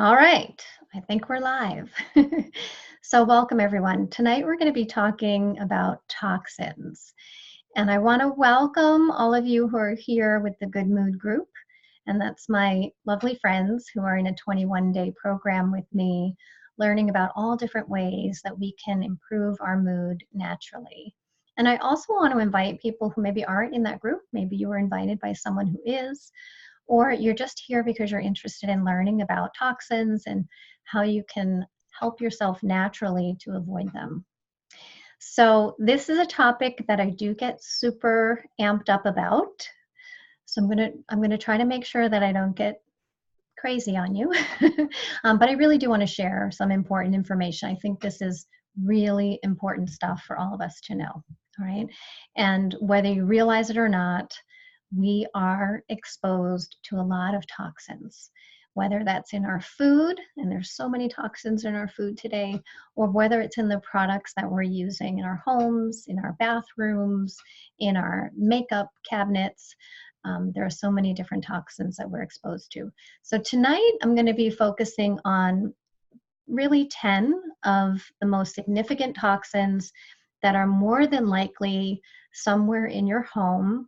All right, I think we're live. So, welcome everyone. Tonight we're going to be talking about toxins. And I want to welcome all of you who are here with the Good Mood Group. And that's my lovely friends who are in a 21-day program with me, learning about all different ways that we can improve our mood naturally. And I also want to invite people who maybe aren't in that group. Maybe you were invited by someone who is, or you're just here because you're interested in learning about toxins and how you can help yourself naturally to avoid them. So this is a topic that I do get super amped up about. So I'm gonna try to make sure that I don't get crazy on you. But I really do want to share some important information. I think this is really important stuff for all of us to know. All right. And whether you realize it or not, we are exposed to a lot of toxins, whether that's in our food, and there's so many toxins in our food today, or whether it's in the products that we're using in our homes, in our bathrooms, in our makeup cabinets. There are so many different toxins that we're exposed to. So tonight I'm going to be focusing on really 10 of the most significant toxins that are more than likely somewhere in your home,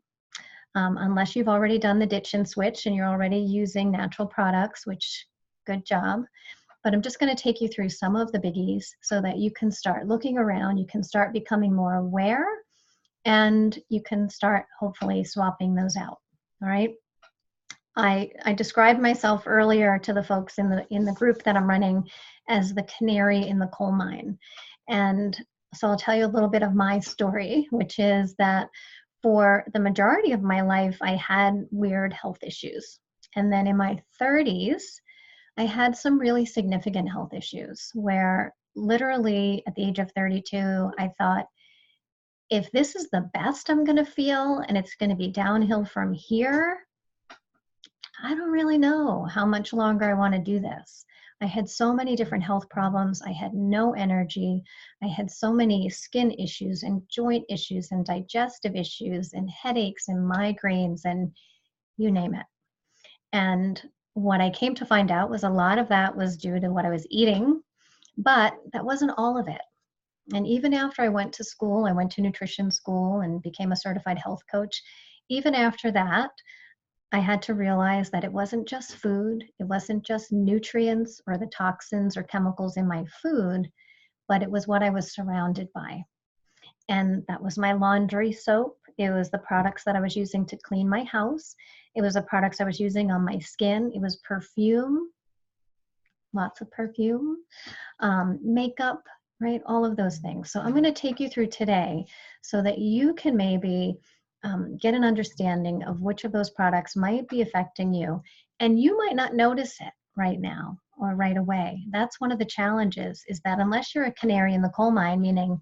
unless you've already done the ditch and switch and you're already using natural products, which good job. But I'm just going to take you through some of the biggies so that you can start looking around, you can start becoming more aware, and you can start hopefully swapping those out. All right. I described myself earlier to the folks in the group that I'm running as the canary in the coal mine. And so I'll tell you a little bit of my story, which is that for the majority of my life, I had weird health issues. And then in my 30s, I had some really significant health issues where literally at the age of 32, I thought, if this is the best I'm going to feel and it's going to be downhill from here, I don't really know how much longer I want to do this. I had so many different health problems. I had no energy. I had so many skin issues and joint issues and digestive issues and headaches and migraines and you name it. And what I came to find out was a lot of that was due to what I was eating, but that wasn't all of it. And even after I went to school, I went to nutrition school and became a certified health coach. Even after that, I had to realize that it wasn't just food, it wasn't just nutrients or the toxins or chemicals in my food, but it was what I was surrounded by. And that was my laundry soap. It was the products that I was using to clean my house. It was the products I was using on my skin. It was perfume, lots of perfume, makeup, right? All of those things. So I'm going to take you through today so that you can maybe get an understanding of which of those products might be affecting you. And you might not notice it right now or right away. That's one of the challenges, is that unless you're a canary in the coal mine, meaning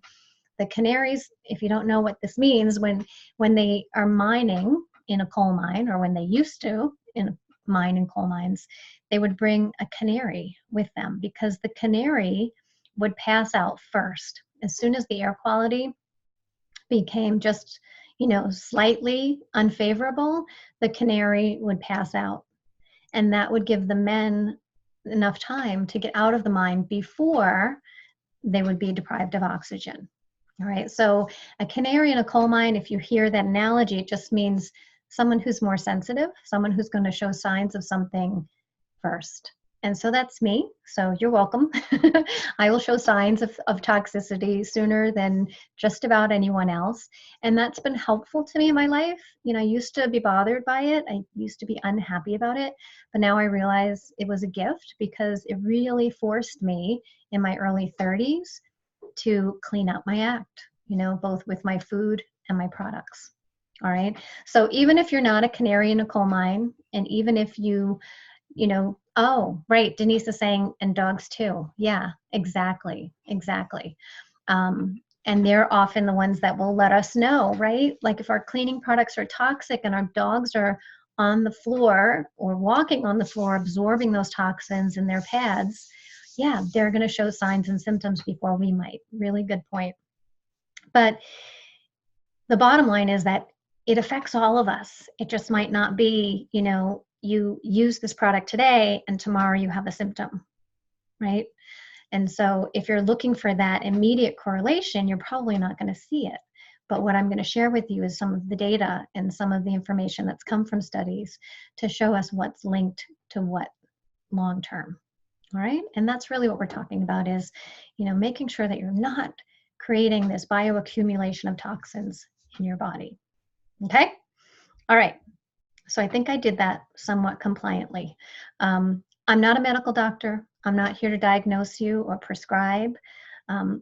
the canaries, if you don't know what this means, when they are mining in a coal mine, or when they used to in a mine in coal mines, they would bring a canary with them because the canary would pass out first. As soon as the air quality became just slightly unfavorable, the canary would pass out. And that would give the men enough time to get out of the mine before they would be deprived of oxygen. All right. So a canary in a coal mine, if you hear that analogy, it just means someone who's more sensitive, someone who's going to show signs of something first. And so that's me. So you're welcome. I will show signs of toxicity sooner than just about anyone else. And that's been helpful to me in my life. I used to be bothered by it. I used to be unhappy about it. But now I realize it was a gift because it really forced me in my early 30s to clean up my act, both with my food and my products. All right. So even if you're not a canary in a coal mine, and even if oh, right, Denise is saying, and dogs too. Yeah, exactly. And they're often the ones that will let us know, right? Like if our cleaning products are toxic and our dogs are on the floor or walking on the floor, absorbing those toxins in their pads, yeah, they're going to show signs and symptoms before we might. Really good point. But the bottom line is that it affects all of us. It just might not be, you use this product today and tomorrow you have a symptom, right? And so if you're looking for that immediate correlation, you're probably not going to see it. But what I'm going to share with you is some of the data and some of the information that's come from studies to show us what's linked to what long term. All right. And that's really what we're talking about is, making sure that you're not creating this bioaccumulation of toxins in your body. Okay. All right. So I think I did that somewhat compliantly. I'm not a medical doctor. I'm not here to diagnose you or prescribe.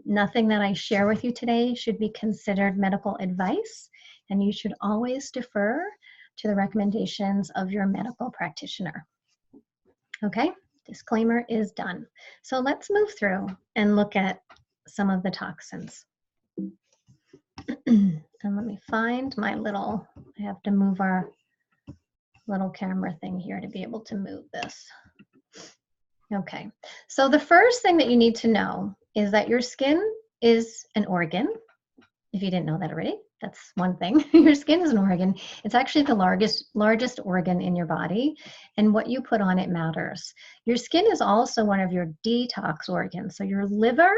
Nothing that I share with you today should be considered medical advice, and you should always defer to the recommendations of your medical practitioner. Okay, disclaimer is done. So let's move through and look at some of the toxins. And let me find my I have to move our little camera thing here to be able to move this. Okay, so the first thing that you need to know is that your skin is an organ. If you didn't know that already, that's one thing. Your skin is an organ. It's actually the largest organ in your body, and what you put on it matters. Your skin is also one of your detox organs. So your liver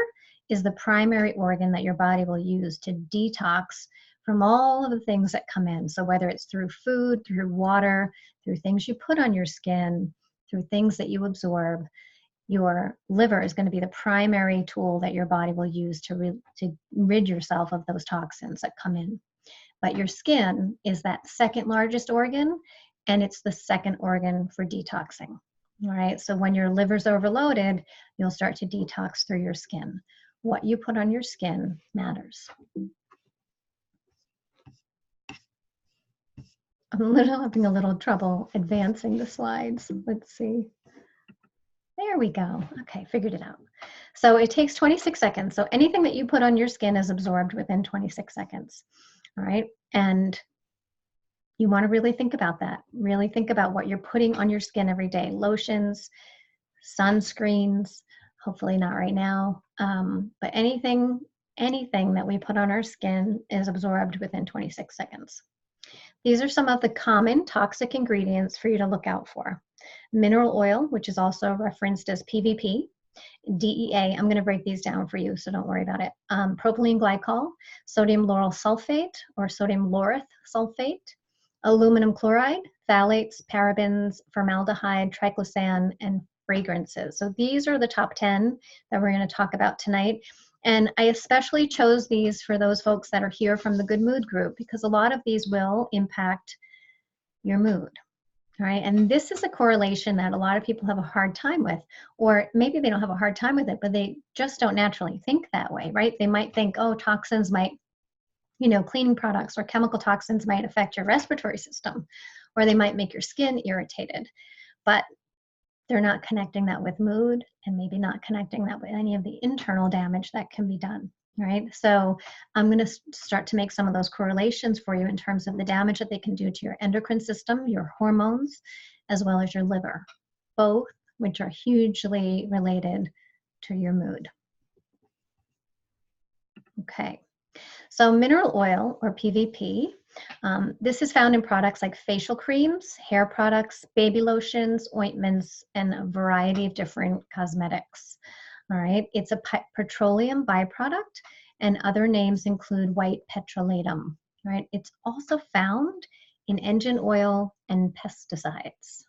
is the primary organ that your body will use to detox from all of the things that come in. So whether it's through food, through water, through things you put on your skin, through things that you absorb, your liver is going to be the primary tool that your body will use to rid yourself of those toxins that come in. But your skin is that second largest organ, and it's the second organ for detoxing. All right, so when your liver's overloaded, you'll start to detox through your skin. What you put on your skin matters. I'm having a little trouble advancing the slides. Let's see. There we go. Okay, figured it out. So it takes 26 seconds. So anything that you put on your skin is absorbed within 26 seconds. All right, and you want to really think about that. Really think about what you're putting on your skin every day. Lotions, sunscreens, hopefully not right now, but anything that we put on our skin is absorbed within 26 seconds. These are some of the common toxic ingredients for you to look out for. Mineral oil, which is also referenced as PVP, DEA, I'm going to break these down for you, so don't worry about it. Propylene glycol, sodium lauryl sulfate or sodium laureth sulfate, aluminum chloride, phthalates, parabens, formaldehyde, triclosan, and fragrances. So these are the top 10 that we're going to talk about tonight. And I especially chose these for those folks that are here from the Good Mood group, because a lot of these will impact your mood. All right, and this is a correlation that a lot of people have a hard time with, or maybe they don't have a hard time with it, but they just don't naturally think that way, right? They might think, oh, toxins might, cleaning products or chemical toxins might affect your respiratory system, or they might make your skin irritated, but they're not connecting that with mood, and maybe not connecting that with any of the internal damage that can be done. Right, so I'm going to start to make some of those correlations for you in terms of the damage that they can do to your endocrine system, your hormones, as well as your liver, both which are hugely related to your mood. Okay, so mineral oil or PVP, this is found in products like facial creams, hair products, baby lotions, ointments, and a variety of different cosmetics. All right, it's a petroleum byproduct, and other names include white petrolatum. Right, it's also found in engine oil and pesticides.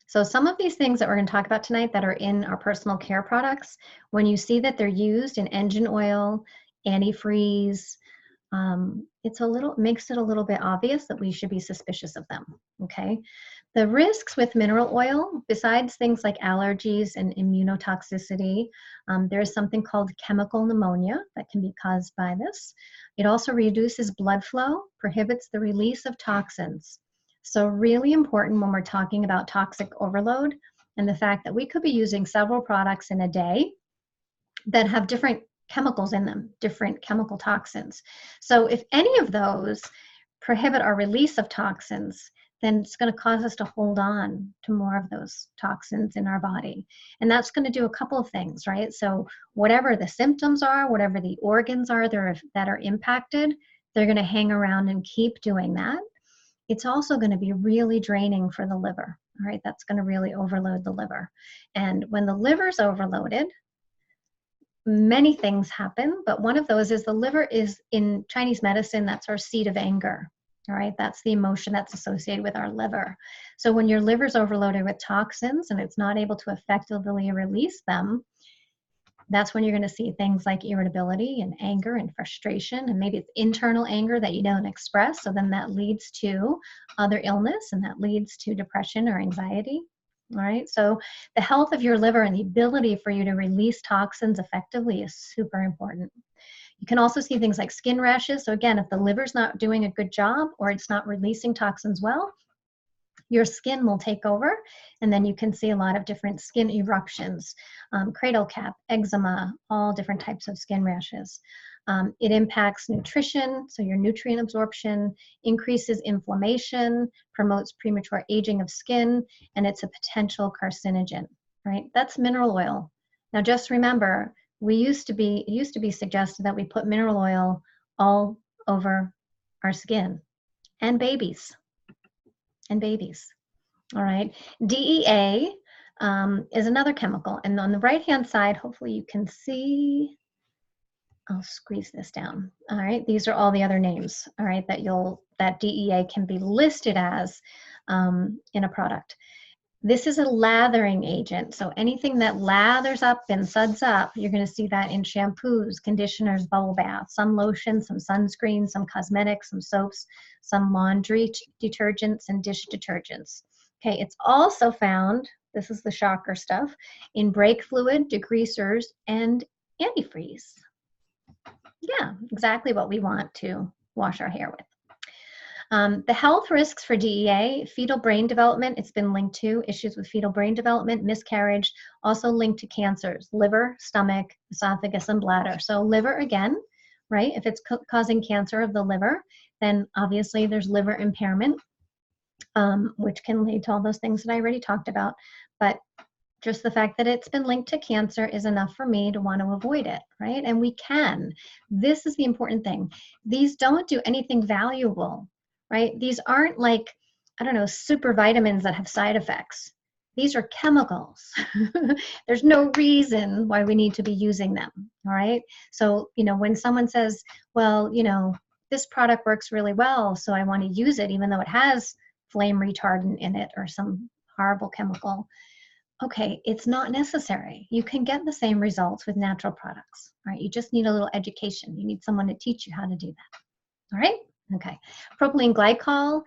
So some of these things that we're going to talk about tonight that are in our personal care products, when you see that they're used in engine oil, antifreeze, makes it a little bit obvious that we should be suspicious of them. Okay. The risks with mineral oil, besides things like allergies and immunotoxicity, there is something called chemical pneumonia that can be caused by this. It also reduces blood flow, prohibits the release of toxins. So really important when we're talking about toxic overload and the fact that we could be using several products in a day that have different chemicals in them, different chemical toxins. So if any of those prohibit our release of toxins, then it's going to cause us to hold on to more of those toxins in our body. And that's going to do a couple of things, right? So whatever the symptoms are, whatever the organs are that are impacted, they're going to hang around and keep doing that. it's also going to be really draining for the liver. All right, that's going to really overload the liver. And when the liver's overloaded, many things happen, but one of those is the liver is, in Chinese medicine, that's our seat of anger. All right, that's the emotion that's associated with our liver. So when your liver's overloaded with toxins and it's not able to effectively release them, that's when you're going to see things like irritability and anger and frustration, and maybe it's internal anger that you don't express. So then that leads to other illness, and that leads to depression or anxiety. All right. So the health of your liver and the ability for you to release toxins effectively is super important. You can also see things like skin rashes. So again, if the liver's not doing a good job or it's not releasing toxins well, your skin will take over, and then you can see a lot of different skin eruptions, cradle cap, eczema, all different types of skin rashes. It impacts nutrition, so your nutrient absorption, increases inflammation, promotes premature aging of skin, and it's a potential carcinogen, right? That's mineral oil. Now just remember, it used to be suggested that we put mineral oil all over our skin and babies. All right. DEA is another chemical. And on the right-hand side, hopefully you can see, I'll squeeze this down. All right. These are all the other names, all right, that DEA can be listed as in a product. This is a lathering agent. So anything that lathers up and suds up, you're going to see that in shampoos, conditioners, bubble baths, some lotions, some sunscreens, some cosmetics, some soaps, some laundry detergents, and dish detergents. Okay, it's also found, this is the shocker stuff, in brake fluid, degreasers, and antifreeze. Yeah, exactly what we want to wash our hair with. The health risks for DEA, fetal brain development, it's been linked to issues with fetal brain development, miscarriage, also linked to cancers, liver, stomach, esophagus, and bladder. So liver again, right? If it's causing cancer of the liver, then obviously there's liver impairment, which can lead to all those things that I already talked about. But just the fact that it's been linked to cancer is enough for me to want to avoid it, right? And we can. This is the important thing. These don't do anything valuable, right? These aren't like, I don't know, super vitamins that have side effects. These are chemicals. There's no reason why we need to be using them, all right? So, when someone says, well, this product works really well, so I want to use it even though it has flame retardant in it or some horrible chemical. Okay, it's not necessary. You can get the same results with natural products, right? You just need a little education. You need someone to teach you how to do that, all right? Okay, propylene glycol.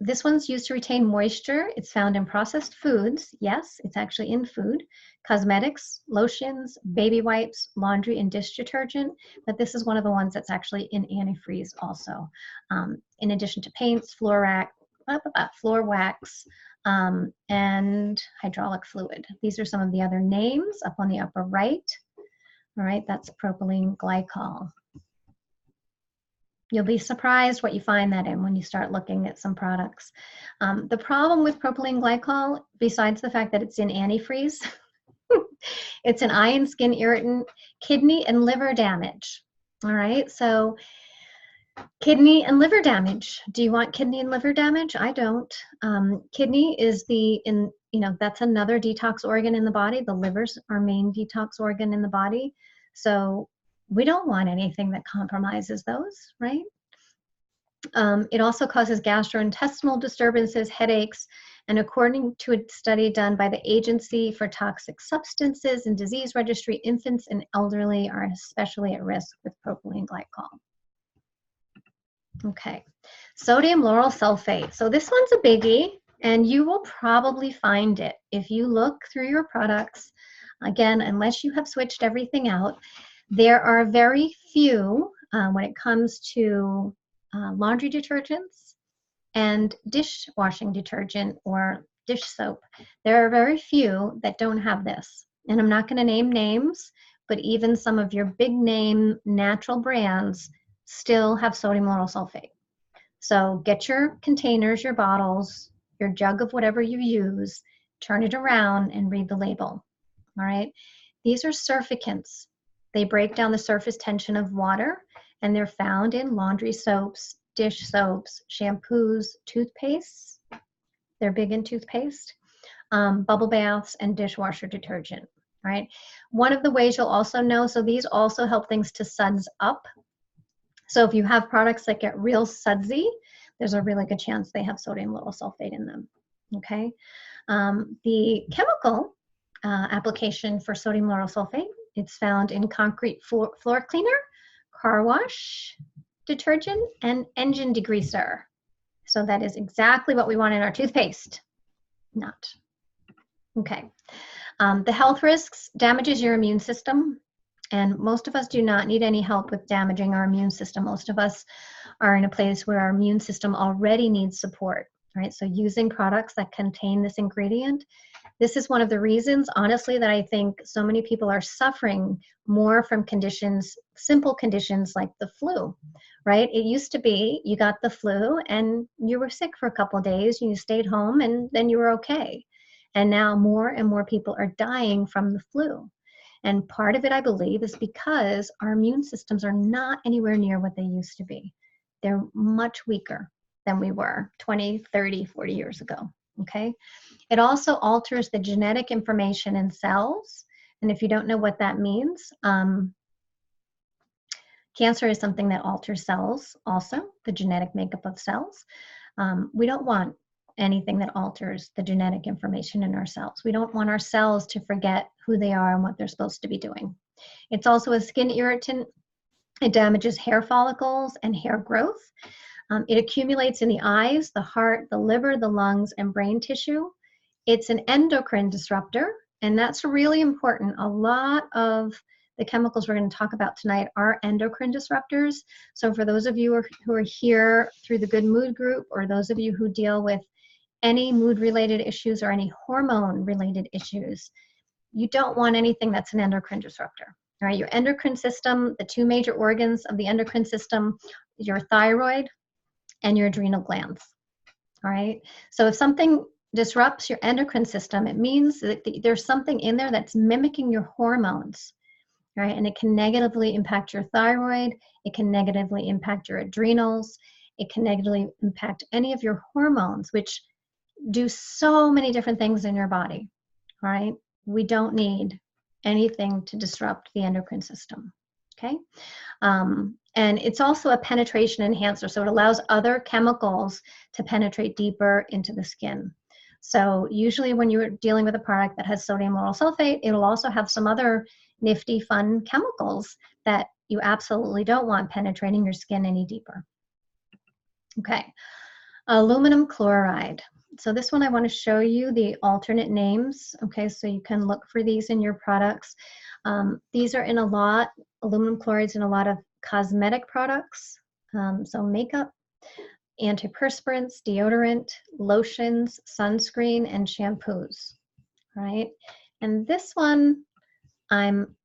This one's used to retain moisture. It's found in processed foods. Yes, it's actually in food, cosmetics, lotions, baby wipes, laundry, and dish detergent. But this is one of the ones that's actually in antifreeze also. In addition to paints, floor wax, and hydraulic fluid. These are some of the other names up on the upper right. All right, that's propylene glycol. You'll be surprised what you find that in when you start looking at some products. The problem with propylene glycol, besides the fact that it's in antifreeze, it's an eye and skin irritant, kidney and liver damage. All right, so kidney and liver damage. Do you want kidney and liver damage? I don't. Kidney is that's another detox organ in the body. The liver's our main detox organ in the body. So we don't want anything that compromises those, right? It also causes gastrointestinal disturbances, headaches, and according to a study done by the Agency for Toxic Substances and Disease Registry, infants and elderly are especially at risk with propylene glycol. Okay, sodium lauryl sulfate. So this one's a biggie, and you will probably find it if you look through your products. Again, unless you have switched everything out, there are very few when it comes to laundry detergents and dishwashing detergent or dish soap. There are very few that don't have this. And I'm not going to name names, but even some of your big name natural brands still have sodium lauryl sulfate. So get your containers, your bottles, your jug of whatever you use, turn it around and read the label. All right. These are surfactants. They break down the surface tension of water, and they're found in laundry soaps, dish soaps, shampoos, toothpastes. They're big in toothpaste, bubble baths, and dishwasher detergent, right? One of the ways you'll also know, so these also help things to suds up. So if you have products that get real sudsy, there's a really good chance they have sodium lauryl sulfate in them, okay? The chemical application for sodium lauryl sulfate, it's found in concrete floor cleaner, car wash detergent, and engine degreaser. So that is exactly what we want in our toothpaste. Not. Okay. The health risks damages your immune system. And most of us do not need any help with damaging our immune system. Most of us are in a place where our immune system already needs support, right? So using products that contain this ingredient, this is one of the reasons, honestly, that I think so many people are suffering more from conditions, simple conditions like the flu, right? It used to be you got the flu and you were sick for a couple of days, and you stayed home and then you were okay. And now more and more people are dying from the flu. And part of it, I believe, is because our immune systems are not anywhere near what they used to be. They're much weaker than we were 20, 30, 40 years ago, okay? It also alters the genetic information in cells. And if you don't know what that means, cancer is something that alters cells also, the genetic makeup of cells. We don't want anything that alters the genetic information in our cells. We don't want our cells to forget who they are and what they're supposed to be doing. It's also a skin irritant. It damages hair follicles and hair growth. It accumulates in the eyes, the heart, the liver, the lungs, and brain tissue. It's an endocrine disruptor, and that's really important. A lot of the chemicals we're going to talk about tonight are endocrine disruptors. So for those of you who are here through the Good Mood Group, or those of you who deal with any mood-related issues or any hormone-related issues, you don't want anything that's an endocrine disruptor. All right, your endocrine system, the two major organs of the endocrine system, your thyroid and your adrenal glands. All right, so if something disrupts your endocrine system, it means that there's something in there that's mimicking your hormones, right? And it can negatively impact your thyroid, it can negatively impact your adrenals, it can negatively impact any of your hormones, which do so many different things in your body, right? We don't need anything to disrupt the endocrine system, okay? And it's also a penetration enhancer, so it allows other chemicals to penetrate deeper into the skin. So usually when you're dealing with a product that has sodium lauryl sulfate, it'll also have some other nifty, fun chemicals that you absolutely don't want penetrating your skin any deeper. Okay, aluminum chloride. So this one I want to show you the alternate names, okay, so you can look for these in your products. These are in a lot, aluminum chloride's in a lot of cosmetic products, so makeup, antiperspirants, deodorant, lotions, sunscreen, and shampoos, right? And this one I'm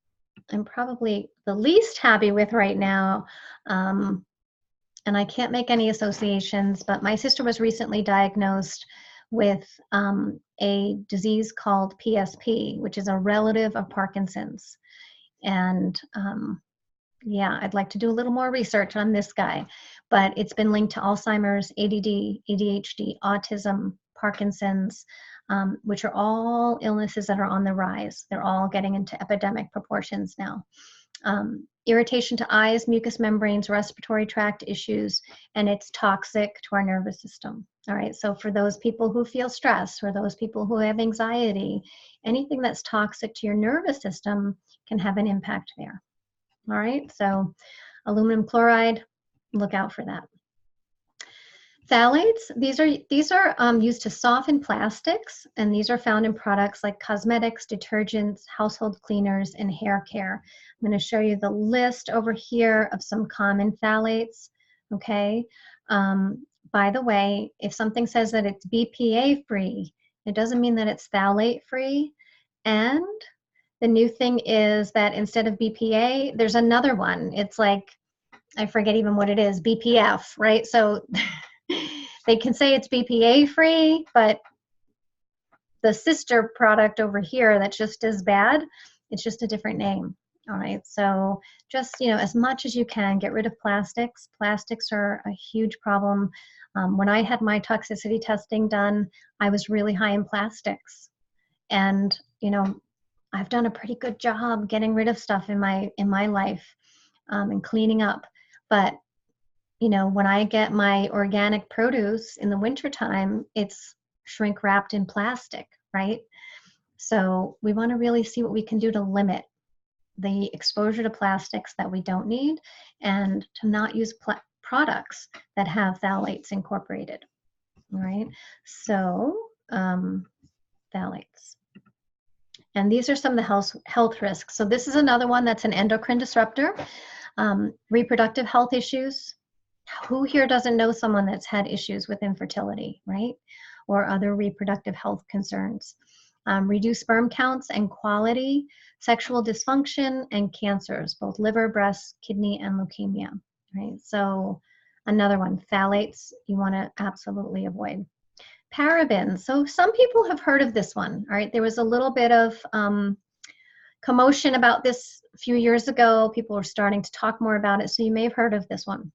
probably the least happy with right now. And I can't make any associations, but my sister was recently diagnosed with a disease called PSP, which is a relative of Parkinson's. And yeah, I'd like to do a little more research on this guy, but it's been linked to Alzheimer's, ADD, ADHD, autism, Parkinson's, which are all illnesses that are on the rise. They're all getting into epidemic proportions now. Irritation to eyes, mucous membranes, respiratory tract issues, and it's toxic to our nervous system. All right, so for those people who feel stress, or those people who have anxiety, anything that's toxic to your nervous system can have an impact there. All right, so aluminum chloride, look out for that. Phthalates, these are used to soften plastics, and these are found in products like cosmetics, detergents, household cleaners, and hair care. I'm going to show you the list over here of some common phthalates, okay? By the way, if something says that it's BPA free, it doesn't mean that it's phthalate free. And the new thing is that instead of BPA, there's another one. It's like, I forget even what it is, BPF, right? So they can say it's BPA free, but the sister product over here that's just as bad, it's just a different name, All right, so just, as much as you can, get rid of plastics. Plastics are a huge problem. When I had my toxicity testing done, I was really high in plastics. And, I've done a pretty good job getting rid of stuff in my life, and cleaning up. But, when I get my organic produce in the wintertime, it's shrink wrapped in plastic, right? So we want to really see what we can do to limit the exposure to plastics that we don't need, and to not use products that have phthalates incorporated. All right, so phthalates. And these are some of the health risks. So this is another one that's an endocrine disruptor. Reproductive health issues. Who here doesn't know someone that's had issues with infertility, right? Or other reproductive health concerns. Reduced sperm counts and quality, sexual dysfunction, and cancers, both liver, breast, kidney, and leukemia, right? So another one, phthalates, you want to absolutely avoid. Parabens. So some people have heard of this one, all right? There was a little bit of commotion about this a few years ago. People were starting to talk more about it, so you may have heard of this one.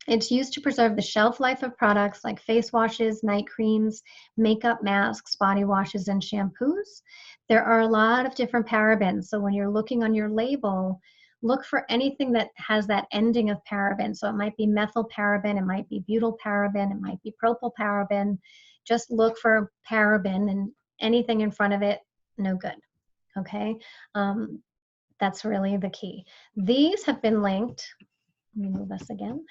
It's used to preserve the shelf life of products like face washes, night creams, makeup masks, body washes, and shampoos. There are a lot of different parabens. So when you're looking on your label, look for anything that has that ending of paraben. So it might be methyl paraben, it might be butyl paraben, it might be propyl paraben. Just look for paraben, and anything in front of it, no good. Okay? That's really the key. These have been linked. Let me move this again.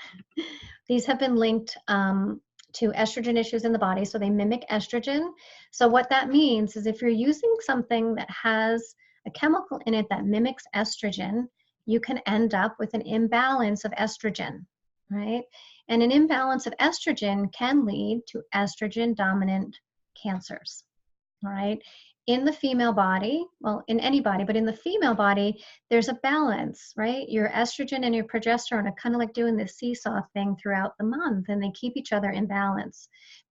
These have been linked to estrogen issues in the body, so they mimic estrogen. So what that means is if you're using something that has a chemical in it that mimics estrogen, you can end up with an imbalance of estrogen, right? And an imbalance of estrogen can lead to estrogen-dominant cancers, all right? In the female body, well, in any body, but in the female body, there's a balance, right? Your estrogen and your progesterone are kind of like doing this seesaw thing throughout the month, and they keep each other in balance.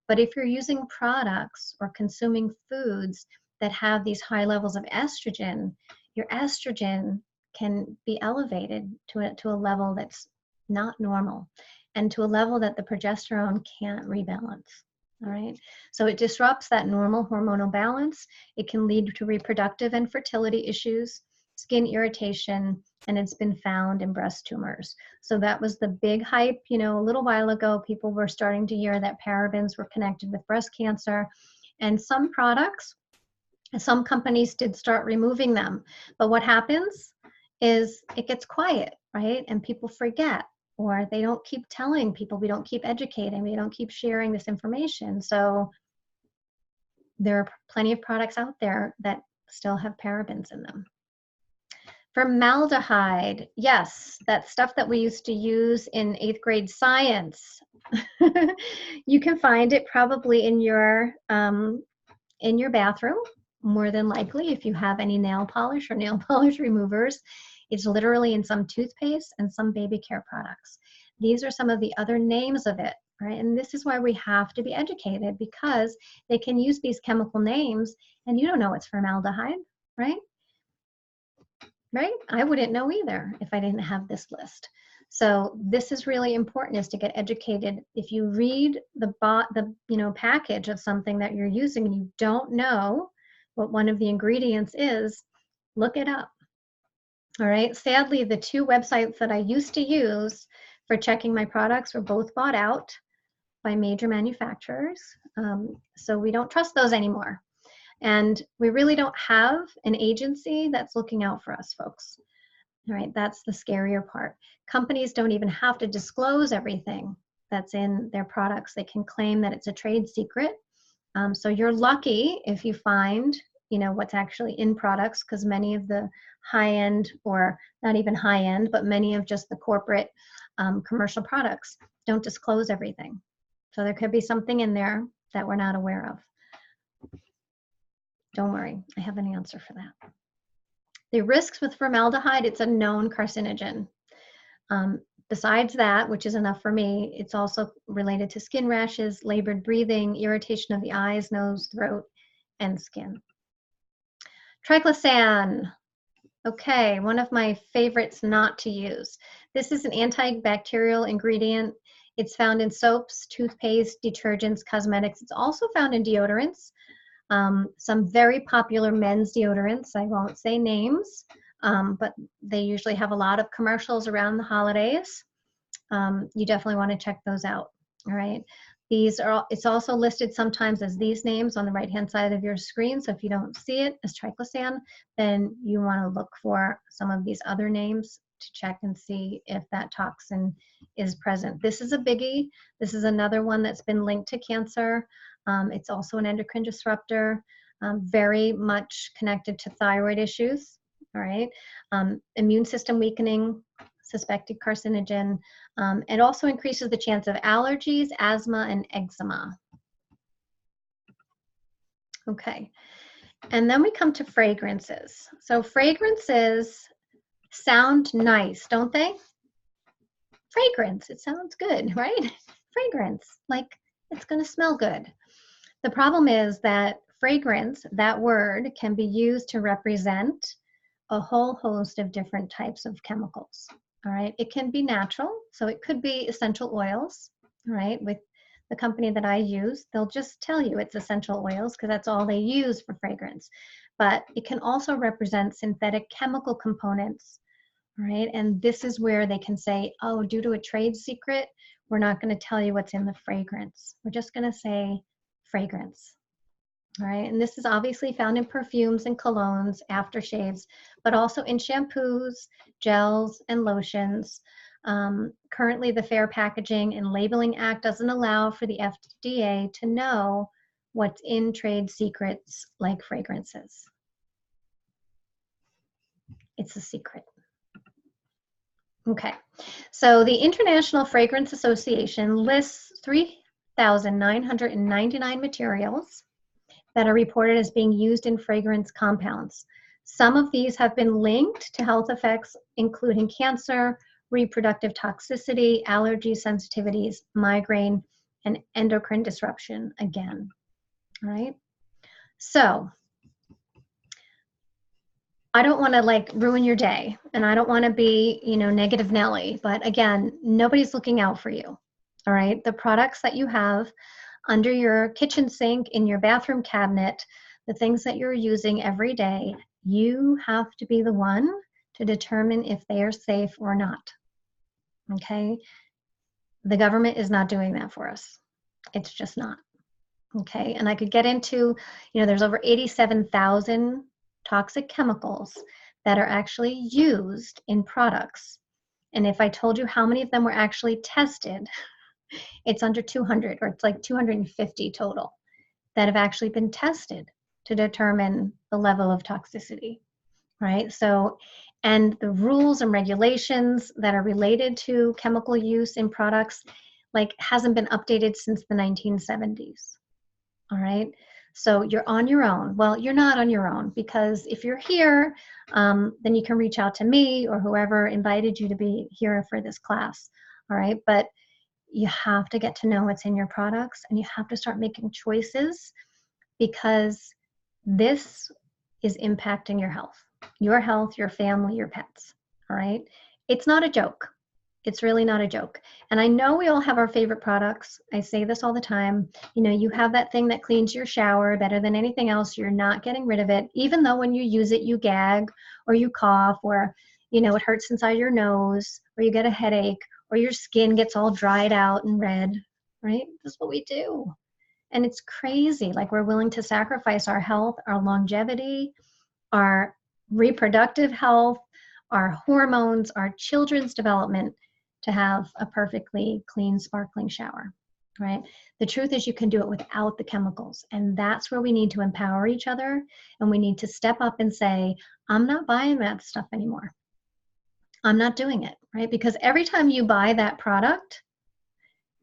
But if you're using products or consuming foods that have these high levels of estrogen, your estrogen can be elevated to a level that's not normal, and to a level that the progesterone can't rebalance. All right, so it disrupts that normal hormonal balance. It can lead to reproductive and fertility issues, skin irritation, and it's been found in breast tumors. So that was the big hype, a little while ago. People were starting to hear that parabens were connected with breast cancer, and some products, some companies did start removing them. But what happens is it gets quiet, right? And people forget, or they don't keep telling people, we don't keep educating, we don't keep sharing this information. So there are plenty of products out there that still have parabens in them. Formaldehyde, yes, that stuff that we used to use in 8th grade science. You can find it probably in your bathroom, more than likely, if you have any nail polish or nail polish removers. It's literally in some toothpaste and some baby care products. These are some of the other names of it, right? And this is why we have to be educated, because they can use these chemical names and you don't know it's formaldehyde, right? Right? I wouldn't know either if I didn't have this list. So this is really important, is to get educated. If you read the package of something that you're using and you don't know what one of the ingredients is, look it up. All right. Sadly, the 2 websites that I used to use for checking my products were both bought out by major manufacturers. So we don't trust those anymore. And we really don't have an agency that's looking out for us, folks. All right, that's the scarier part. Companies don't even have to disclose everything that's in their products. They can claim that it's a trade secret. So you're lucky if you find, what's actually in products, because many of the high-end, or not even high-end, but many of just the corporate commercial products don't disclose everything. So there could be something in there that we're not aware of. Don't worry, I have an answer for that. The risks with formaldehyde, it's a known carcinogen. Besides that, which is enough for me, it's also related to skin rashes, labored breathing, irritation of the eyes, nose, throat, and skin. Triclosan. Okay, one of my favorites not to use. This is an antibacterial ingredient. It's found in soaps, toothpaste, detergents, cosmetics. It's also found in deodorants. Some very popular men's deodorants. I won't say names, but they usually have a lot of commercials around the holidays. You definitely want to check those out. All right. It's also listed sometimes as these names on the right-hand side of your screen. So if you don't see it as triclosan, then you want to look for some of these other names to check and see if that toxin is present. This is a biggie. This is another one that's been linked to cancer. It's also an endocrine disruptor, very much connected to thyroid issues. All right. Immune system weakening, suspected carcinogen. It also increases the chance of allergies, asthma, and eczema. Okay, and then we come to fragrances. So fragrances sound nice, don't they? Fragrance, it sounds good, right? Fragrance, like it's going to smell good. The problem is that fragrance, that word, can be used to represent a whole host of different types of chemicals. All right, it can be natural, so it could be essential oils. All right, with the company that I use, they'll just tell you it's essential oils because that's all they use for fragrance. But it can also represent synthetic chemical components. All right, and this is where they can say, oh, due to a trade secret, we're not going to tell you what's in the fragrance. We're just going to say fragrance. All right, and this is obviously found in perfumes and colognes, aftershaves, but also in shampoos, gels, and lotions. Currently, the Fair Packaging and Labeling Act doesn't allow for the FDA to know what's in trade secrets like fragrances. It's a secret. Okay, so the International Fragrance Association lists 3,999 materials that are reported as being used in fragrance compounds. Some of these have been linked to health effects, including cancer, reproductive toxicity, allergy sensitivities, migraine, and endocrine disruption again. All right. So I don't want to like ruin your day, and I don't want to be, negative Nelly, but again, nobody's looking out for you. All right. The products that you have under your kitchen sink, in your bathroom cabinet, the things that you're using every day, you have to be the one to determine if they are safe or not. Okay? The government is not doing that for us. It's just not. Okay? And I could get into, there's over 87,000 toxic chemicals that are actually used in products. And if I told you how many of them were actually tested, it's under 200, or it's like 250 total that have actually been tested to determine the level of toxicity, right? So, and the rules and regulations that are related to chemical use in products, like, hasn't been updated since the 1970s, all right? So you're on your own. Well, you're not on your own, because if you're here, then you can reach out to me or whoever invited you to be here for this class, all right? But you have to get to know what's in your products, and you have to start making choices, because this is impacting your family, your pets. All right. It's not a joke. It's really not a joke. And I know we all have our favorite products. I say this all the time. You have that thing that cleans your shower better than anything else. You're not getting rid of it, even though when you use it, you gag or you cough, or, it hurts inside your nose, or you get a headache, or your skin gets all dried out and red, right? That's what we do. And it's crazy. Like, we're willing to sacrifice our health, our longevity, our reproductive health, our hormones, our children's development to have a perfectly clean, sparkling shower, right? The truth is, you can do it without the chemicals. And that's where we need to empower each other. And we need to step up and say, I'm not buying that stuff anymore. I'm not doing it, right? Because every time you buy that product,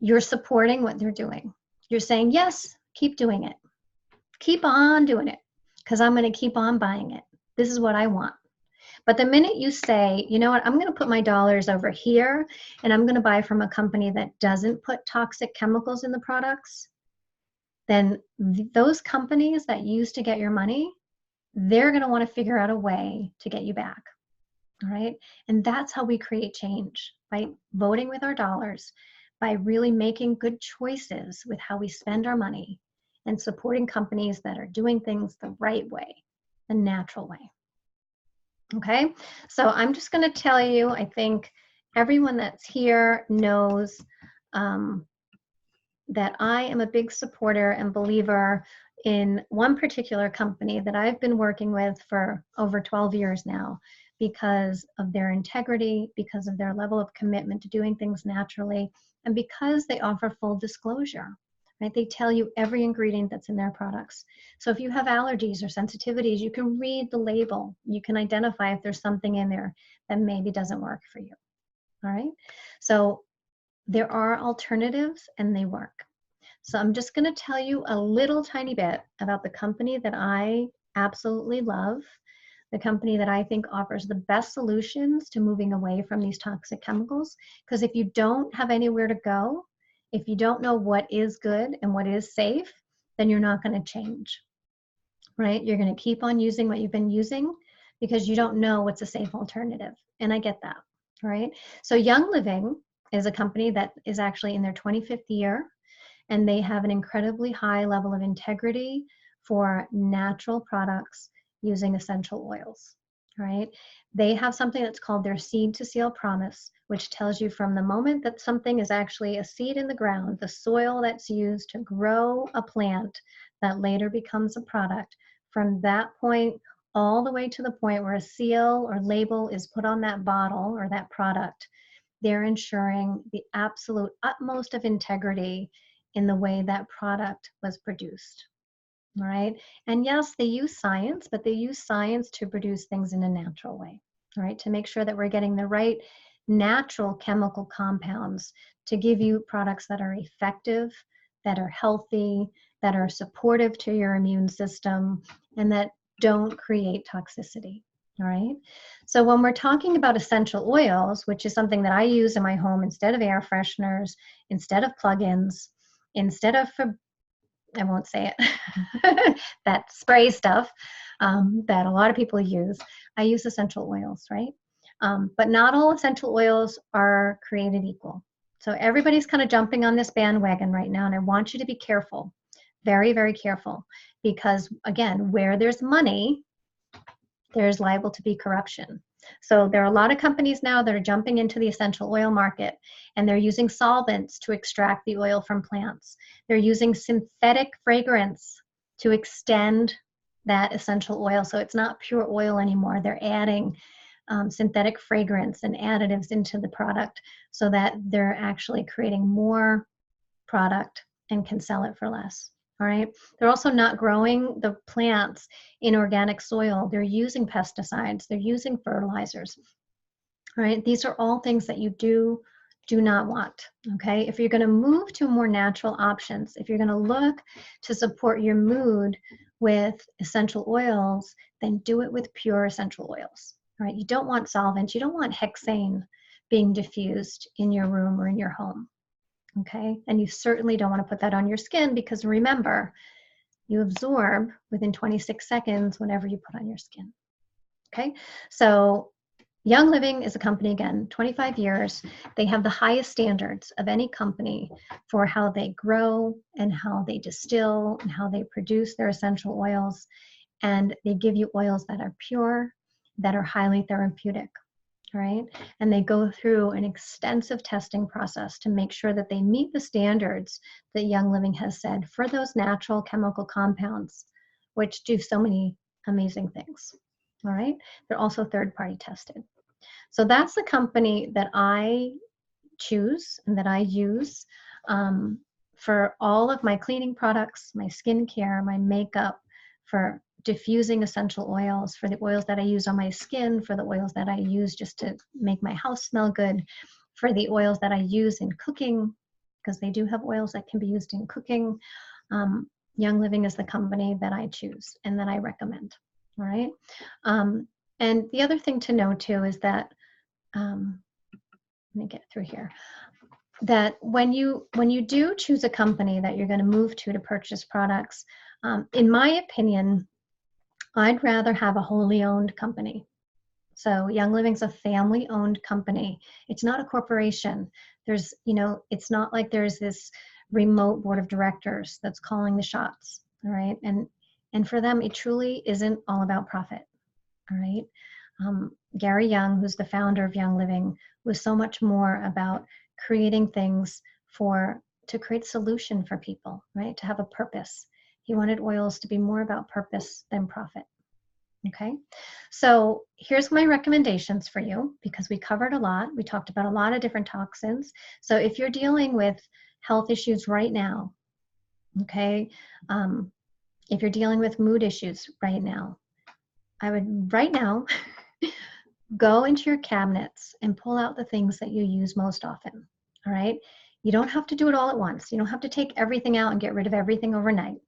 you're supporting what they're doing. You're saying, yes, keep doing it. Keep on doing it, because I'm going to keep on buying it. This is what I want. But the minute you say, you know what, I'm going to put my dollars over here, and I'm going to buy from a company that doesn't put toxic chemicals in the products, then those companies that used to get your money, they're going to want to figure out a way to get you back. All right. And that's how we create change, by voting with our dollars, by really making good choices with how we spend our money, and supporting companies that are doing things the right way, the natural way. Okay. So I'm just going to tell you, I think everyone that's here knows that I am a big supporter and believer in one particular company that I've been working with for over 12 years now, because of their integrity, because of their level of commitment to doing things naturally, and because they offer full disclosure. Right? They tell you every ingredient that's in their products. So if you have allergies or sensitivities, you can read the label. You can identify if there's something in there that maybe doesn't work for you. All right? So there are alternatives and they work. So I'm just going to tell you a little tiny bit about the company that I absolutely love, the company that I think offers the best solutions to moving away from these toxic chemicals. Because if you don't have anywhere to go, if you don't know what is good and what is safe, then you're not going to change, right? You're going to keep on using what you've been using because you don't know what's a safe alternative. And I get that, right? So Young Living is a company that is actually in their 25th year, and they have an incredibly high level of integrity for natural products using essential oils, right? They have something that's called their seed to seal promise, which tells you from the moment that something is actually a seed in the ground, the soil that's used to grow a plant that later becomes a product, from that point all the way to the point where a seal or label is put on that bottle or that product, they're ensuring the absolute utmost of integrity in the way that product was produced. All right. And yes, they use science, but they use science to produce things in a natural way. All right. To make sure that we're getting the right natural chemical compounds to give you products that are effective, that are healthy, that are supportive to your immune system, and that don't create toxicity. All right. So when we're talking about essential oils, which is something that I use in my home instead of air fresheners, instead of plug-ins, instead of, I won't say it, that spray stuff that a lot of people use, I use essential oils, right? But not all essential oils are created equal. So everybody's kind of jumping on this bandwagon right now, and I want you to be careful, very, very careful, because again, where there's money, there's liable to be corruption. So there are a lot of companies now that are jumping into the essential oil market, and they're using solvents to extract the oil from plants. They're using synthetic fragrance to extend that essential oil. So it's not pure oil anymore. They're adding synthetic fragrance and additives into the product so that they're actually creating more product and can sell it for less. All right. They're also not growing the plants in organic soil. They're using pesticides. They're using fertilizers. All right. These are all things that you do not want. Okay. If you're going to move to more natural options, if you're going to look to support your mood with essential oils, then do it with pure essential oils. All right. You don't want solvents. You don't want hexane being diffused in your room or in your home. Okay, and you certainly don't want to put that on your skin, because remember, you absorb within 26 seconds whenever you put on your skin. Okay, so Young Living is a company, again, 25 years. They have the highest standards of any company for how they grow and how they distill and how they produce their essential oils. And they give you oils that are pure, that are highly therapeutic. Right? And they go through an extensive testing process to make sure that they meet the standards that Young Living has said for those natural chemical compounds, which do so many amazing things. All right? They're also third-party tested. So that's the company that I choose and that I use for all of my cleaning products, my skincare, my makeup, for diffusing essential oils, for the oils that I use on my skin, for the oils that I use just to make my house smell good, for the oils that I use in cooking, because they do have oils that can be used in cooking. Young Living is the company that I choose and that I recommend. All right. And the other thing to know too is that, let me get through here, that when you do choose a company that you're going to move to purchase products, in my opinion, I'd rather have a wholly owned company. So Young Living's a family-owned company. It's not a corporation. There's, it's not like there's this remote board of directors that's calling the shots, all right? And for them, it truly isn't all about profit, all right? Gary Young, who's the founder of Young Living, was so much more about creating things to create solution for people, right? To have a purpose. He wanted oils to be more about purpose than profit. Okay, so here's my recommendations for you, because we covered a lot. We talked about a lot of different toxins. So if you're dealing with health issues right now, okay, if you're dealing with mood issues right now, I would right now go into your cabinets and pull out the things that you use most often. All right, you don't have to do it all at once. You don't have to take everything out and get rid of everything overnight.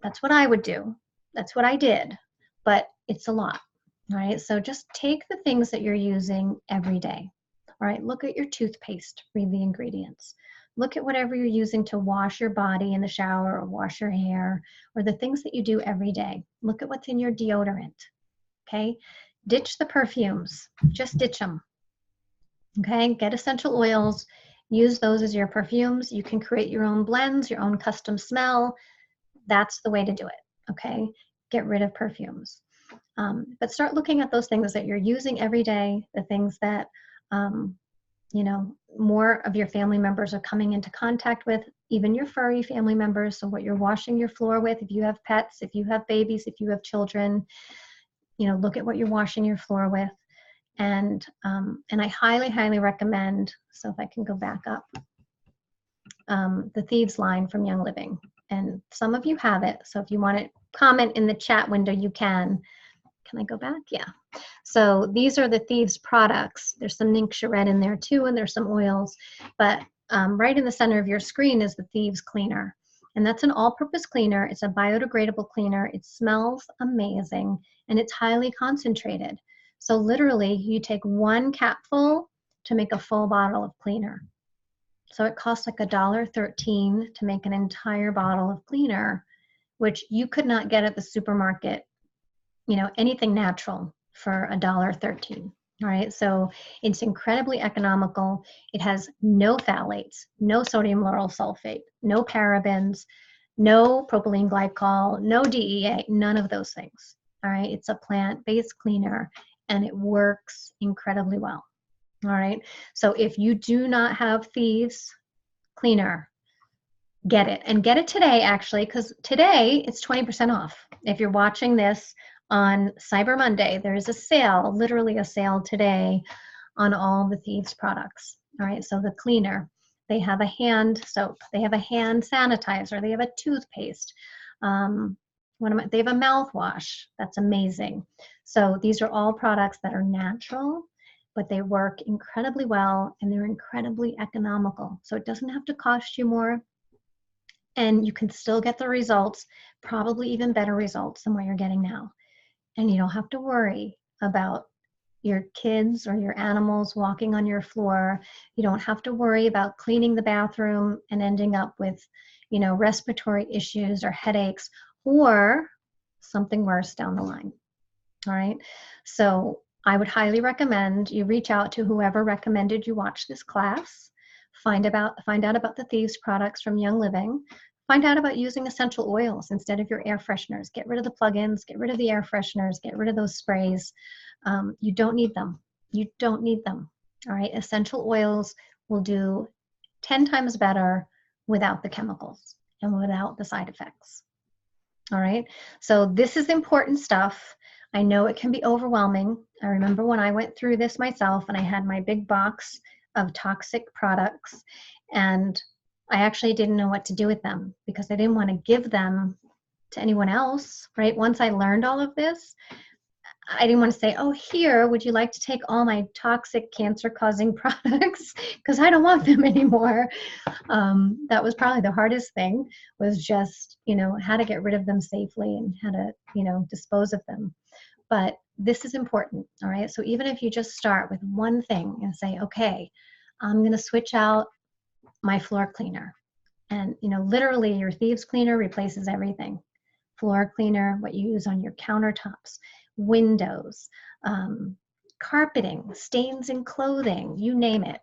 That's what I would do. That's what I did, but it's a lot. All right, so just take the things that you're using every day. All right, look at your toothpaste, read the ingredients. Look at whatever you're using to wash your body in the shower or wash your hair, or the things that you do every day. Look at what's in your deodorant, okay? Ditch the perfumes, just ditch them, okay? Get essential oils, use those as your perfumes. You can create your own blends, your own custom smell. That's the way to do it, okay? Get rid of perfumes. But start looking at those things that you're using every day, the things that, more of your family members are coming into contact with, even your furry family members. So what you're washing your floor with, if you have pets, if you have babies, if you have children, look at what you're washing your floor with. And I highly, highly recommend, so if I can go back up, the Thieves line from Young Living. And some of you have it, so if you want to comment in the chat window, you can. Can I go back? Yeah. So these are the Thieves products. There's some Ningxia Red in there too, and there's some oils. But right in the center of your screen is the Thieves cleaner. And that's an all-purpose cleaner. It's a biodegradable cleaner. It smells amazing, and it's highly concentrated. So literally, you take one capful to make a full bottle of cleaner. So it costs like $1.13 to make an entire bottle of cleaner, which you could not get at the supermarket, anything natural for $1.13. All right, so it's incredibly economical. It has no phthalates, no sodium lauryl sulfate, no parabens, no propylene glycol, no DEA, none of those things. All right, it's a plant-based cleaner, and it works incredibly well. All right, so if you do not have Thieves cleaner, get it, and get it today, actually, because today it's 20% off. If you're watching this on Cyber Monday, there is a sale, literally a sale today on all the Thieves products. All right, so the cleaner, they have a hand soap, they have a hand sanitizer, they have a toothpaste, they have a mouthwash. That's amazing. So these are all products that are natural, but they work incredibly well, and they're incredibly economical. So it doesn't have to cost you more, and you can still get the results, probably even better results than what you're getting now. And you don't have to worry about your kids or your animals walking on your floor. You don't have to worry about cleaning the bathroom and ending up with, respiratory issues or headaches or something worse down the line. All right. So I would highly recommend you reach out to whoever recommended you watch this class. Find out about the Thieves products from Young Living. Find out about using essential oils instead of your air fresheners. Get rid of the plugins, get rid of the air fresheners, get rid of those sprays. You don't need them. You don't need them. All right, essential oils will do 10 times better without the chemicals and without the side effects. All right, so this is important stuff. I know it can be overwhelming. I remember when I went through this myself and I had my big box of toxic products, and I actually didn't know what to do with them because I didn't want to give them to anyone else, right? Once I learned all of this, I didn't want to say, oh, here, would you like to take all my toxic cancer-causing products? Because I don't want them anymore. That was probably the hardest thing, was just, how to get rid of them safely and how to, dispose of them. But this is important, all right? So even if you just start with one thing and say, okay, I'm going to switch out my floor cleaner. And, literally your Thieves cleaner replaces everything. Floor cleaner, what you use on your countertops, windows, carpeting, stains in clothing, you name it.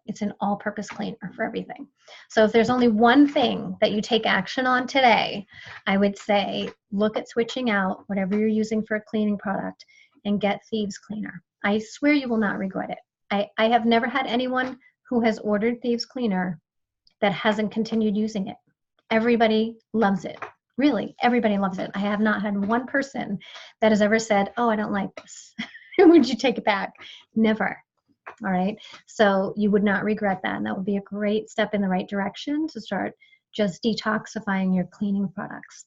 It's an all-purpose cleaner for everything. So if there's only one thing that you take action on today, I would say look at switching out whatever you're using for a cleaning product and get Thieves Cleaner. I swear you will not regret it. I have never had anyone who has ordered Thieves Cleaner that hasn't continued using it. Everybody loves it. Really, everybody loves it. I have not had one person that has ever said, oh, I don't like this. Would you take it back? Never. All right. So you would not regret that. And that would be a great step in the right direction to start just detoxifying your cleaning products.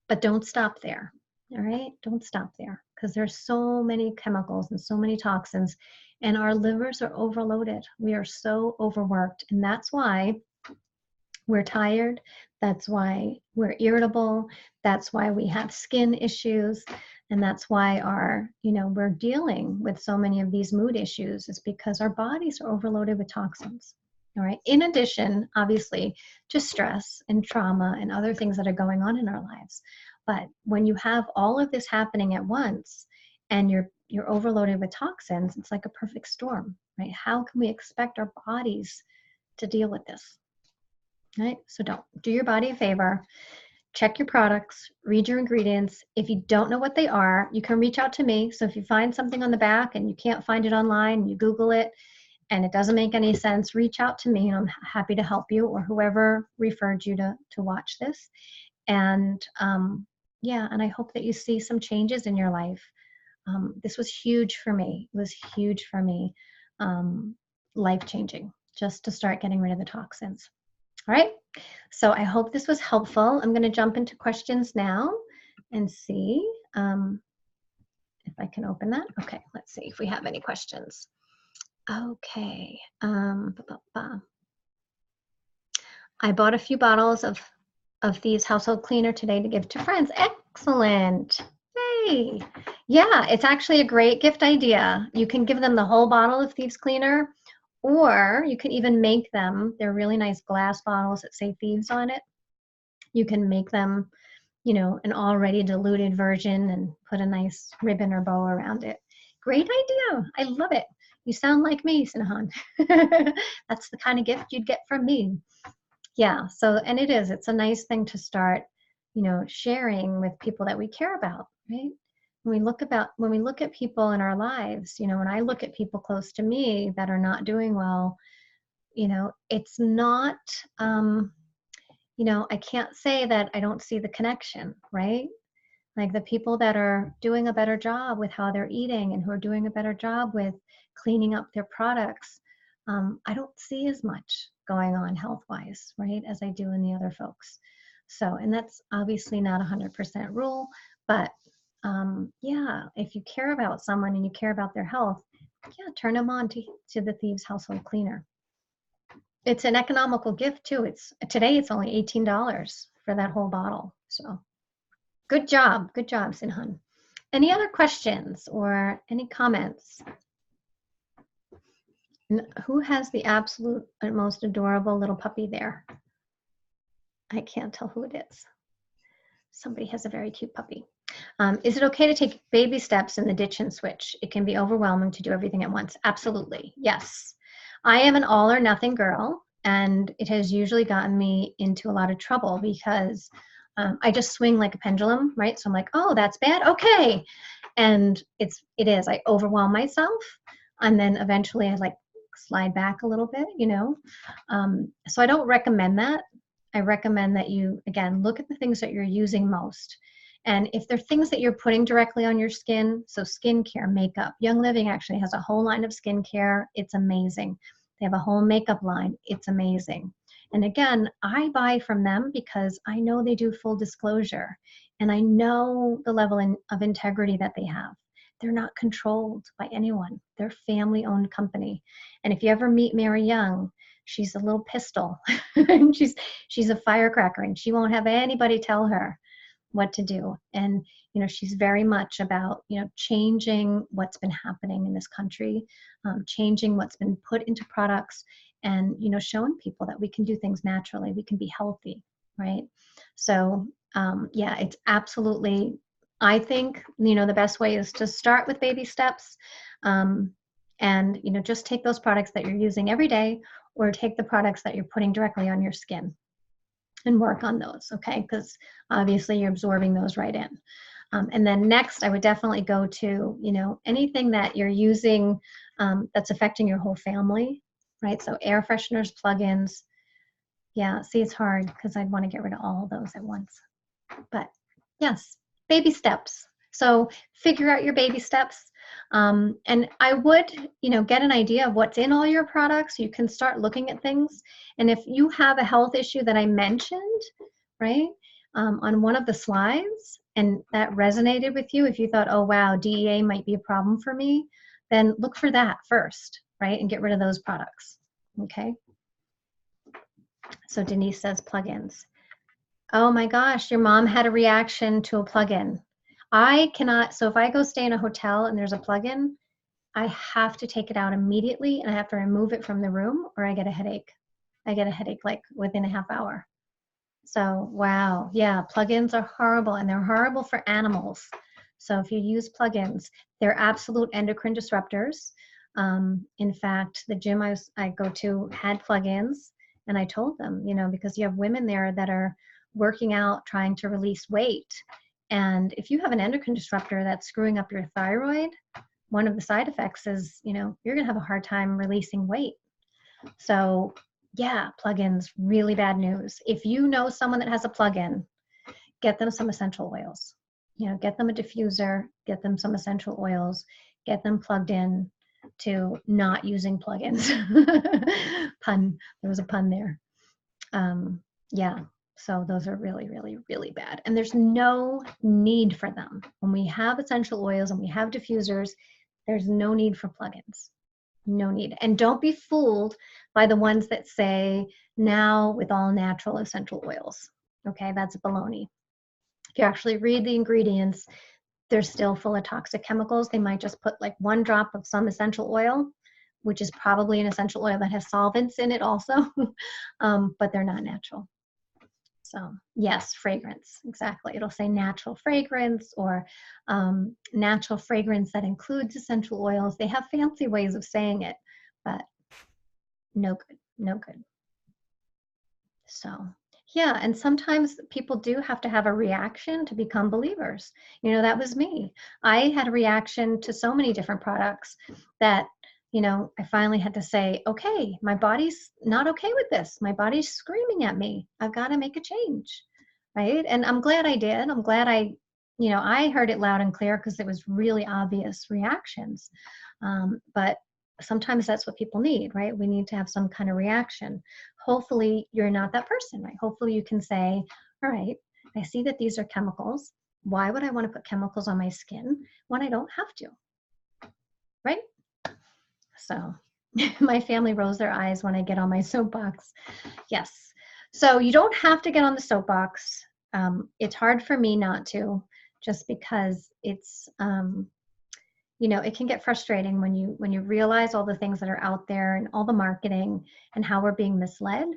But don't stop there. All right. Don't stop there, because there's so many chemicals and so many toxins, and our livers are overloaded. We are so overworked. And that's why we're tired. That's why we're irritable. That's why we have skin issues. And that's why we're dealing with so many of these mood issues, is because our bodies are overloaded with toxins. All right. In addition, obviously, to stress and trauma and other things that are going on in our lives. But when you have all of this happening at once and you're overloaded with toxins, it's like a perfect storm, right? How can we expect our bodies to deal with this? Right? So don't. Do your body a favor. Check your products, read your ingredients. If you don't know what they are, you can reach out to me. So if you find something on the back and you can't find it online, you Google it and it doesn't make any sense, reach out to me and I'm happy to help you, or whoever referred you to watch this. And and I hope that you see some changes in your life. This was huge for me. It was huge for me, life-changing, just to start getting rid of the toxins. All right, so I hope this was helpful. I'm going to jump into questions now and see if I can open that. Okay, let's see if we have any questions. Okay. I bought a few bottles of Thieves Household Cleaner today to give to friends. Excellent. Hey. Yeah, it's actually a great gift idea. You can give them the whole bottle of Thieves Cleaner, or you can even make them. They're really nice glass bottles that say Thieves on it. You can make them, an already diluted version and put a nice ribbon or bow around it. Great idea. I love it. You sound like me, Sinahan. That's the kind of gift you'd get from me. Yeah, so, and it's a nice thing to start, sharing with people that we care about, right? When we look at people in our lives, when I look at people close to me that are not doing well, it's not, I can't say that I don't see the connection, right? Like the people that are doing a better job with how they're eating and who are doing a better job with cleaning up their products, I don't see as much going on health-wise, right, as I do in the other folks. So, and that's obviously not 100% rule, but if you care about someone and you care about their health, turn them on to the Thieves Household Cleaner. It's an economical gift too. Today it's only $18 for that whole bottle. So good job, Sinhan. Any other questions or any comments? Who has the absolute most adorable little puppy there? I can't tell who it is. Somebody has a very cute puppy. Is it okay to take baby steps in the ditch and switch? It can be overwhelming to do everything at once. Absolutely, yes. I am an all or nothing girl, and it has usually gotten me into a lot of trouble because I just swing like a pendulum, right? So I'm like, oh, that's bad, okay. And it is, I overwhelm myself, and then eventually I slide back a little bit, So I don't recommend that. I recommend that you, again, look at the things that you're using most. And if they're things that you're putting directly on your skin, so skincare, makeup. Young Living actually has a whole line of skincare. It's amazing. They have a whole makeup line. It's amazing. And again, I buy from them because I know they do full disclosure. And I know the level of integrity that they have. They're not controlled by anyone. They're family-owned company. And if you ever meet Mary Young, she's a little pistol. she's a firecracker, and she won't have anybody tell her what to do. And she's very much about changing what's been happening in this country, changing what's been put into products, and showing people that we can do things naturally, we can be healthy, right? So it's absolutely, I think the best way is to start with baby steps. And, just take those products that you're using every day, or take the products that you're putting directly on your skin and work on those, okay? Because obviously you're absorbing those right in. And then next, I would definitely go to, anything that you're using that's affecting your whole family, right? So air fresheners, plugins. Yeah, see, it's hard because I'd want to get rid of all of those at once. But yes, baby steps. So figure out your baby steps. And I would, get an idea of what's in all your products. You can start looking at things. And if you have a health issue that I mentioned, right, on one of the slides, and that resonated with you, if you thought, oh, wow, DEA might be a problem for me, then look for that first, right, and get rid of those products, okay? So Denise says plugins. Oh my gosh, your mom had a reaction to a plug-in. I cannot, so if I go stay in a hotel and there's a plug-in, I have to take it out immediately and I have to remove it from the room or I get a headache. I get a headache like within a half hour. So, wow, yeah, plug-ins are horrible and they're horrible for animals. So if you use plug-ins, they're absolute endocrine disruptors. In fact, the gym I go to had plug-ins and I told them, because you have women there that are working out, trying to release weight. And if you have an endocrine disruptor that's screwing up your thyroid, one of the side effects is, you're going to have a hard time releasing weight. So yeah, plugins, really bad news. If you know someone that has a plug-in, get them some essential oils. Get them a diffuser, get them some essential oils, get them plugged in to not using plugins. Pun, there was a pun there. Yeah, so those are really, really, really bad. And there's no need for them. When we have essential oils and we have diffusers, there's no need for plugins. No need. And don't be fooled by the ones that say now with all natural essential oils. Okay, that's baloney. If you actually read the ingredients, they're still full of toxic chemicals. They might just put like one drop of some essential oil, which is probably an essential oil that has solvents in it also, but they're not natural. So yes, fragrance, exactly. It'll say natural fragrance or natural fragrance that includes essential oils. They have fancy ways of saying it, but no good, no good. So yeah, and sometimes people do have to have a reaction to become believers. That was me. I had a reaction to so many different products that I finally had to say, okay, my body's not okay with this. My body's screaming at me. I've got to make a change, right? And I'm glad I did. I'm glad I heard it loud and clear because it was really obvious reactions. But sometimes that's what people need, right? We need to have some kind of reaction. Hopefully you're not that person, right? Hopefully you can say, all right, I see that these are chemicals. Why would I want to put chemicals on my skin when I don't have to, right? So my family rolls their eyes when I get on my soapbox. Yes. So you don't have to get on the soapbox. It's hard for me not to, just because it's, it can get frustrating when you realize all the things that are out there and all the marketing and how we're being misled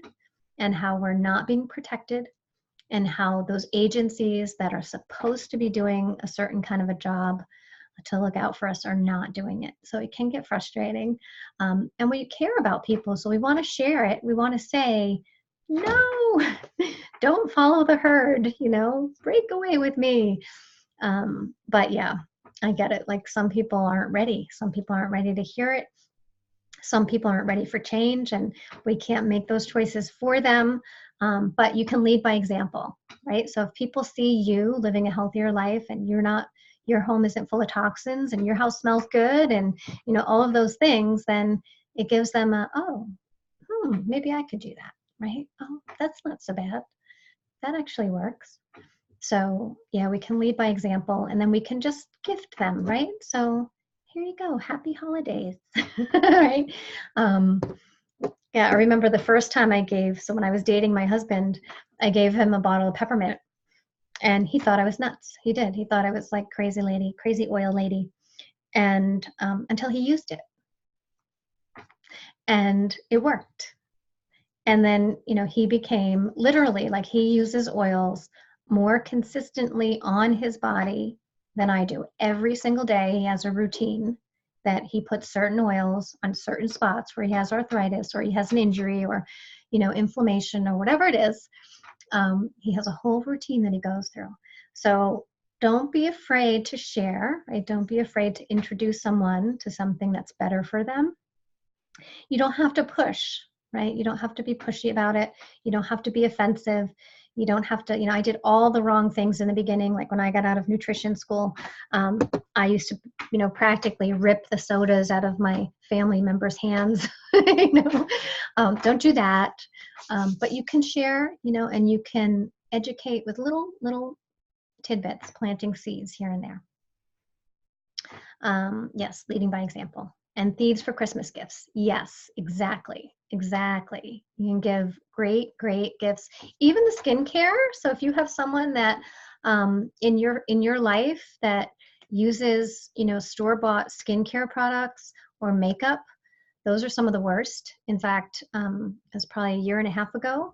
and how we're not being protected and how those agencies that are supposed to be doing a certain kind of a job to look out for us are not doing it. So it can get frustrating. And we care about people, so we want to share it. We want to say, no, don't follow the herd, break away with me. But yeah, I get it. Like some people aren't ready. Some people aren't ready to hear it. Some people aren't ready for change, and we can't make those choices for them. But you can lead by example, right? So if people see you living a healthier life and your home isn't full of toxins and your house smells good and, all of those things, then it gives them maybe I could do that, right? Oh, that's not so bad. That actually works. So yeah, we can lead by example and then we can just gift them, right? So here you go, happy holidays, right? Yeah, I remember the first time so when I was dating my husband, I gave him a bottle of peppermint and he thought I was nuts. He did. He thought I was like crazy oil lady. And until he used it. And it worked. And then, he became literally like he uses oils more consistently on his body than I do. Every single day he has a routine that he puts certain oils on certain spots where he has arthritis or he has an injury or, inflammation or whatever it is. He has a whole routine that he goes through. So don't be afraid to share, right? Don't be afraid to introduce someone to something that's better for them. You don't have to push, right? You don't have to be pushy about it. You don't have to be offensive. You don't have to, I did all the wrong things in the beginning. Like when I got out of nutrition school, I used to, practically rip the sodas out of my family members' hands. Don't do that. But you can share, and you can educate with little tidbits, planting seeds here and there. Yes, leading by example. And thieves for Christmas gifts. Yes, exactly. Exactly. You can give great gifts. Even the skincare. So if you have someone that in your life that uses, store-bought skincare products or makeup, those are some of the worst. In fact, it was probably a year and a half ago.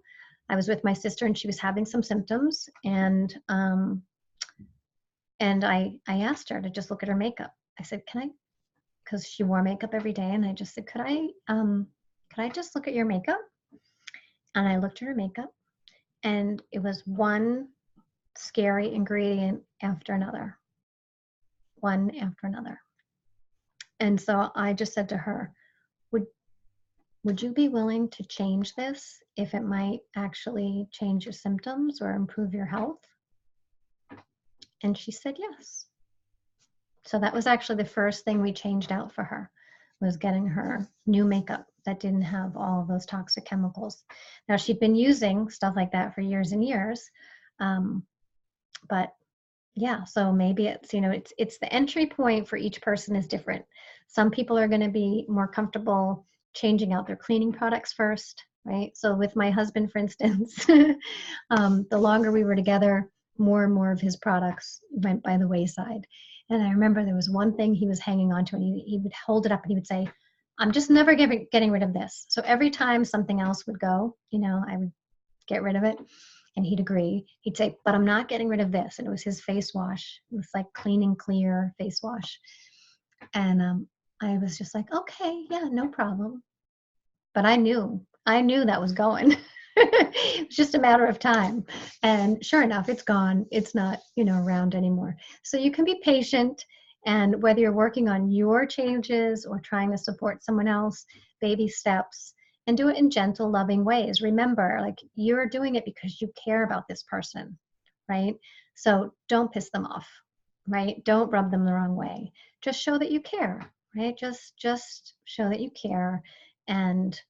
I was with my sister and she was having some symptoms, and I asked her to just look at her makeup. I said, "Can I?" Because she wore makeup every day, and I just said, "Could I just look at your makeup?" And I looked at her makeup, and it was one scary ingredient after another, one after another. And so I just said to her, "Would you be willing to change this if it might actually change your symptoms or improve your health?" And she said yes. So that was actually the first thing we changed out for her, was getting her new makeup that didn't have all of those toxic chemicals. Now, she'd been using stuff like that for years and years. But yeah, so maybe it's, it's the entry point for each person is different. Some people are going to be more comfortable changing out their cleaning products first, right? So with my husband, for instance, the longer we were together, more and more of his products went by the wayside. And I remember there was one thing he was hanging on to, and he would hold it up and he would say, "I'm just never getting rid of this." So every time something else would go, I would get rid of it. And he'd agree. He'd say, "But I'm not getting rid of this." And it was his face wash. It was like Clean and Clear face wash. And I was just like, "Okay, yeah, no problem." But I knew that was going. It was just a matter of time. And sure enough, it's gone. It's not, around anymore. So you can be patient. And whether you're working on your changes or trying to support someone else, baby steps, and do it in gentle, loving ways. Remember, like, you're doing it because you care about this person, right? So don't piss them off, right? Don't rub them the wrong way. Just show that you care, right? Just show that you care and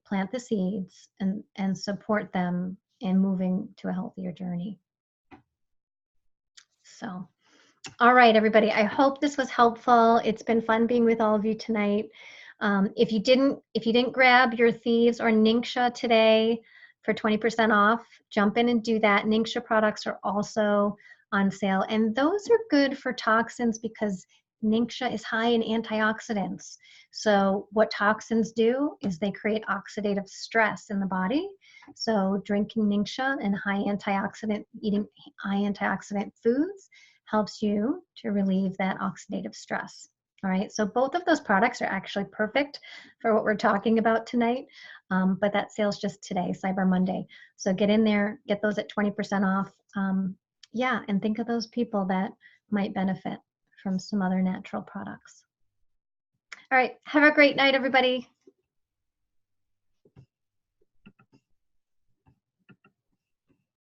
plant the seeds and support them in moving to a healthier journey. So, all right, everybody, I hope this was helpful. It's been fun being with all of you tonight. If you didn't grab your Thieves or Ningxia today for 20% off, jump in and do that. Ningxia products are also on sale, and those are good for toxins because Ningxia is high in antioxidants. So what toxins do is they create oxidative stress in the body. So drinking Ningxia and eating high antioxidant foods helps you to relieve that oxidative stress. All right, so both of those products are actually perfect for what we're talking about tonight, but that sale's just today, Cyber Monday. So get in there, get those at 20% off. Yeah, and think of those people that might benefit from some other natural products. All right, have a great night, everybody.